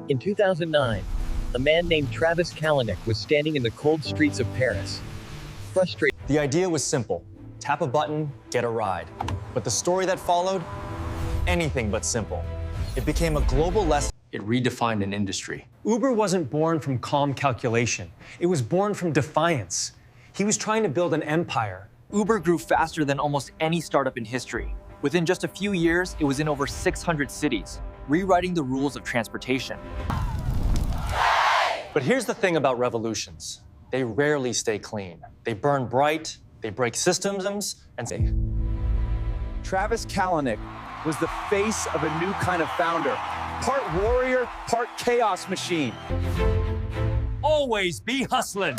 In 2009, a man named Travis Kalanick was standing in the cold streets of Paris, frustrated. The idea was simple. Tap a button, get a ride. But the story that followed, anything but simple. It became a global lesson. It redefined an industry. Uber wasn't born from calm calculation. It was born from defiance. He was trying to build an empire. Uber grew faster than almost any startup in history. Within just a few years, it was in over 600 cities, rewriting the rules of transportation. But here's the thing about revolutions. They rarely stay clean. They burn bright, they break systems, and stay. Travis Kalanick was the face of a new kind of founder. Part warrior, part chaos machine. Always be hustling.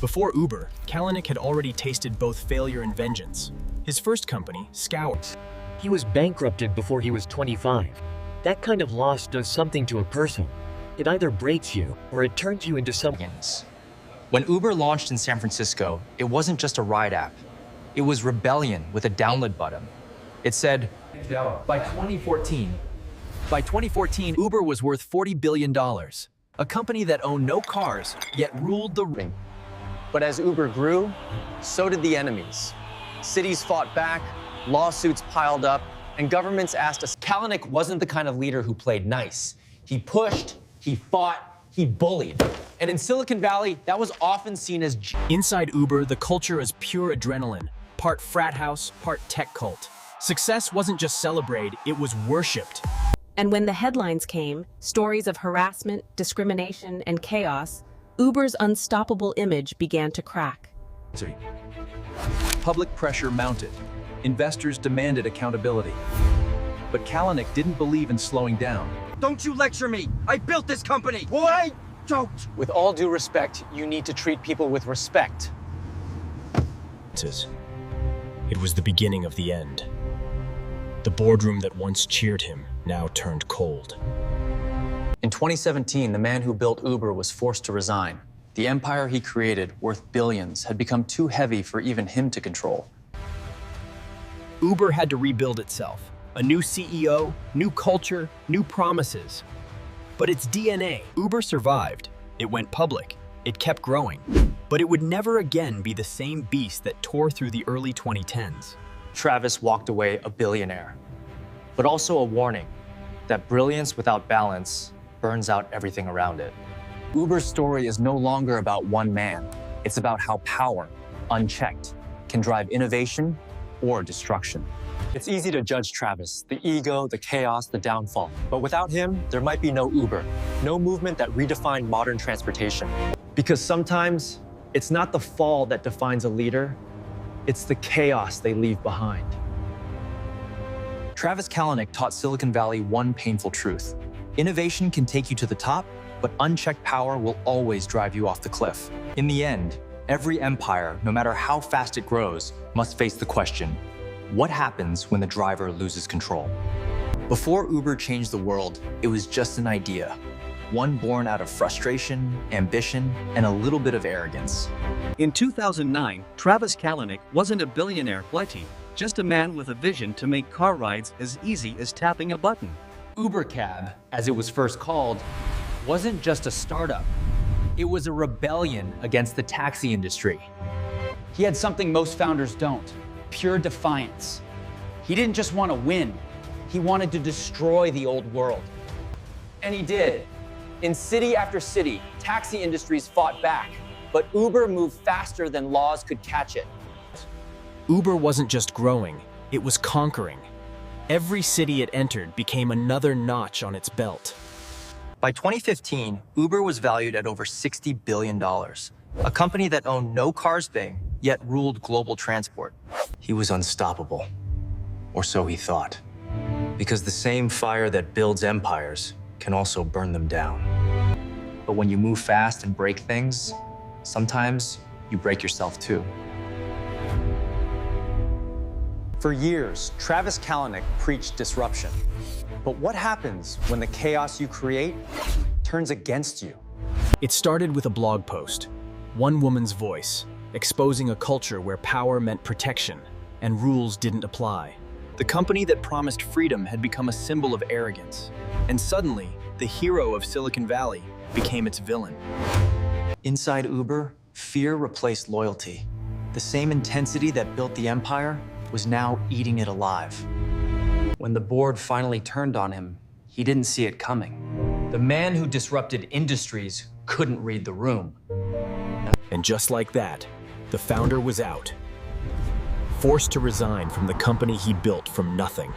Before Uber, Kalanick had already tasted both failure and vengeance. His first company, Scour. He was bankrupted before he was 25. That kind of loss does something to a person. It either breaks you or it turns you into someone. When Uber launched in San Francisco, it wasn't just a ride app. It was rebellion with a download button. It said, by 2014, Uber was worth $40 billion. A company that owned no cars, yet ruled the ring. But as Uber grew, so did the enemies. Cities fought back, lawsuits piled up, and governments asked us. Kalanick wasn't the kind of leader who played nice. He pushed, he fought, he bullied. And in Silicon Valley, that was often seen as... Inside Uber, the culture is pure adrenaline, part frat house, part tech cult. Success wasn't just celebrated, it was worshipped. And when the headlines came, stories of harassment, discrimination, and chaos, Uber's unstoppable image began to crack. Public pressure mounted. Investors demanded accountability. But Kalanick didn't believe in slowing down. Don't you lecture me! I built this company! Well, I don't! With all due respect, you need to treat people with respect. It was the beginning of the end. The boardroom that once cheered him now turned cold. In 2017, the man who built Uber was forced to resign. The empire he created, worth billions, had become too heavy for even him to control. Uber had to rebuild itself. A new CEO, new culture, new promises. But its DNA, Uber survived. It went public. It kept growing. But it would never again be the same beast that tore through the early 2010s. Travis walked away a billionaire, but also a warning that brilliance without balance burns out everything around it. Uber's story is no longer about one man. It's about how power, unchecked, can drive innovation or destruction. It's easy to judge Travis, the ego, the chaos, the downfall. But without him, there might be no Uber, no movement that redefined modern transportation. Because sometimes it's not the fall that defines a leader, it's the chaos they leave behind. Travis Kalanick taught Silicon Valley one painful truth. Innovation can take you to the top, but unchecked power will always drive you off the cliff. In the end, every empire, no matter how fast it grows, must face the question, what happens when the driver loses control? Before Uber changed the world, it was just an idea. One born out of frustration, ambition, and a little bit of arrogance. In 2009, Travis Kalanick wasn't a billionaire plenty, just a man with a vision to make car rides as easy as tapping a button. UberCab, as it was first called, wasn't just a startup. It was a rebellion against the taxi industry. He had something most founders don't, pure defiance. He didn't just want to win, he wanted to destroy the old world. And he did. In city after city, taxi industries fought back, but Uber moved faster than laws could catch it. Uber wasn't just growing, it was conquering. Every city it entered became another notch on its belt. By 2015, Uber was valued at over $60 billion. A company that owned no cars big, yet ruled global transport. He was unstoppable, or so he thought. Because the same fire that builds empires can also burn them down. But when you move fast and break things, sometimes you break yourself too. For years, Travis Kalanick preached disruption. But what happens when the chaos you create turns against you? It started with a blog post, one woman's voice. exposing a culture where power meant protection and rules didn't apply. The company that promised freedom had become a symbol of arrogance, and suddenly, the hero of Silicon Valley became its villain. Inside Uber, fear replaced loyalty. The same intensity that built the empire was now eating it alive. When the board finally turned on him, he didn't see it coming. The man who disrupted industries couldn't read the room. And just like that, the founder was out, forced to resign from the company he built from nothing.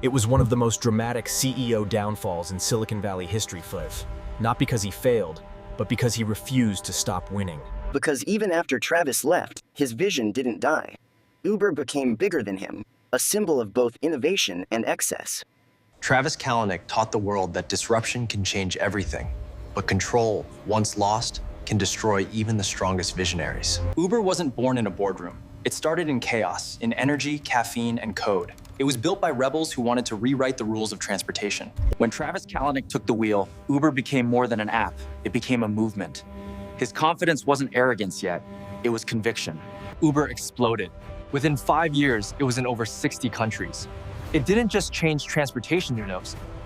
It was one of the most dramatic CEO downfalls in Silicon Valley history, Fliv. Not because he failed, but because he refused to stop winning. Because even after Travis left, his vision didn't die. Uber became bigger than him, a symbol of both innovation and excess. Travis Kalanick taught the world that disruption can change everything, but control, once lost, can destroy even the strongest visionaries. Uber wasn't born in a boardroom. It started in chaos, in energy, caffeine, and code. It was built by rebels who wanted to rewrite the rules of transportation. When Travis Kalanick took the wheel, Uber became more than an app. It became a movement. His confidence wasn't arrogance yet. It was conviction. Uber exploded. Within 5 years, it was in over 60 countries. It didn't just change transportation,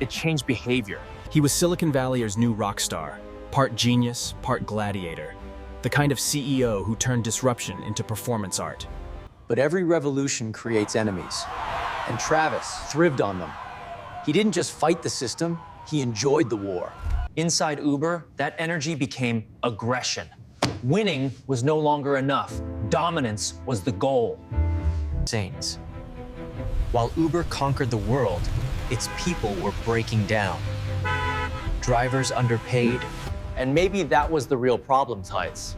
it changed behavior. He was Silicon Valley's new rock star, part genius, part gladiator. The kind of CEO who turned disruption into performance art. But every revolution creates enemies, and Travis thrived on them. He didn't just fight the system, he enjoyed the war. Inside Uber, that energy became aggression. Winning was no longer enough. Dominance was the goal. Saints. While Uber conquered the world, its people were breaking down. Drivers underpaid. And maybe that was the real problem, Tights.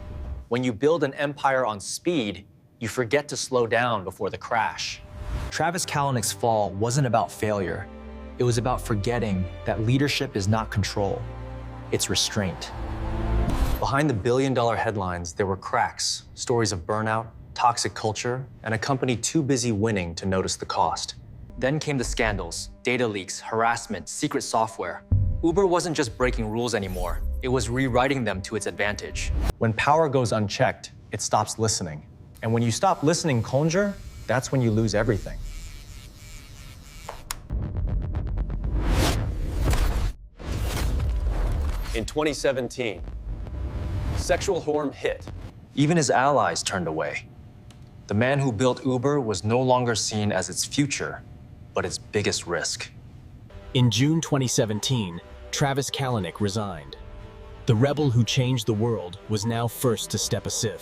When you build an empire on speed, you forget to slow down before the crash. Travis Kalanick's fall wasn't about failure. It was about forgetting that leadership is not control, it's restraint. Behind the billion-dollar headlines, there were cracks, stories of burnout, toxic culture, and a company too busy winning to notice the cost. Then came the scandals, data leaks, harassment, secret software. Uber wasn't just breaking rules anymore, it was rewriting them to its advantage. When power goes unchecked, it stops listening. And when you stop listening, Conjure, that's when you lose everything. In 2017, sexual harm hit. Even his allies turned away. The man who built Uber was no longer seen as its future, but its biggest risk. In June 2017, Travis Kalanick resigned. The rebel who changed the world was now first to step aside.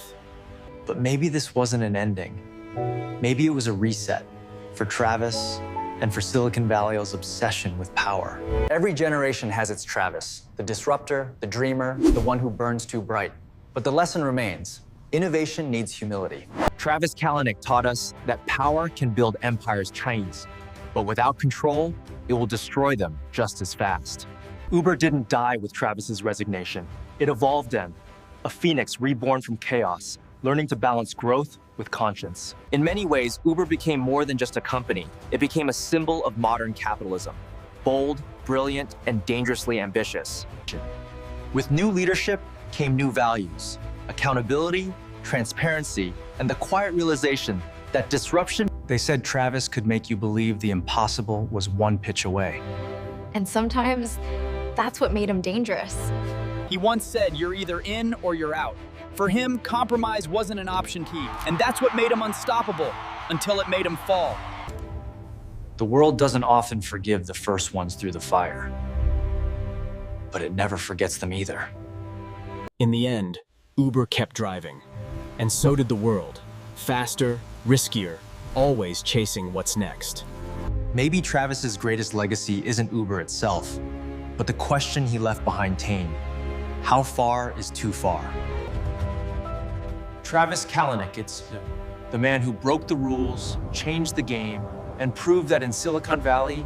But maybe this wasn't an ending. Maybe it was a reset for Travis and for Silicon Valley's obsession with power. Every generation has its Travis, the disruptor, the dreamer, the one who burns too bright. But the lesson remains, innovation needs humility. Travis Kalanick taught us that power can build empires Chinese, but without control, it will destroy them just as fast. Uber didn't die with Travis's resignation. It evolved then, a phoenix reborn from chaos, learning to balance growth with conscience. In many ways, Uber became more than just a company. It became a symbol of modern capitalism. Bold, brilliant, and dangerously ambitious. With new leadership came new values, accountability, transparency, and the quiet realization that disruption. They said Travis could make you believe the impossible was one pitch away. And sometimes that's what made him dangerous. He once said, "You're either in or you're out." For him, compromise wasn't an option key, and that's what made him unstoppable, until it made him fall. The world doesn't often forgive the first ones through the fire, but it never forgets them either. In the end, Uber kept driving, and so did the world. Faster, riskier, always chasing what's next. Maybe Travis's greatest legacy isn't Uber itself, but the question he left behind Tane. How far is too far? Travis Kalanick, it's the man who broke the rules, changed the game, and proved that in Silicon Valley,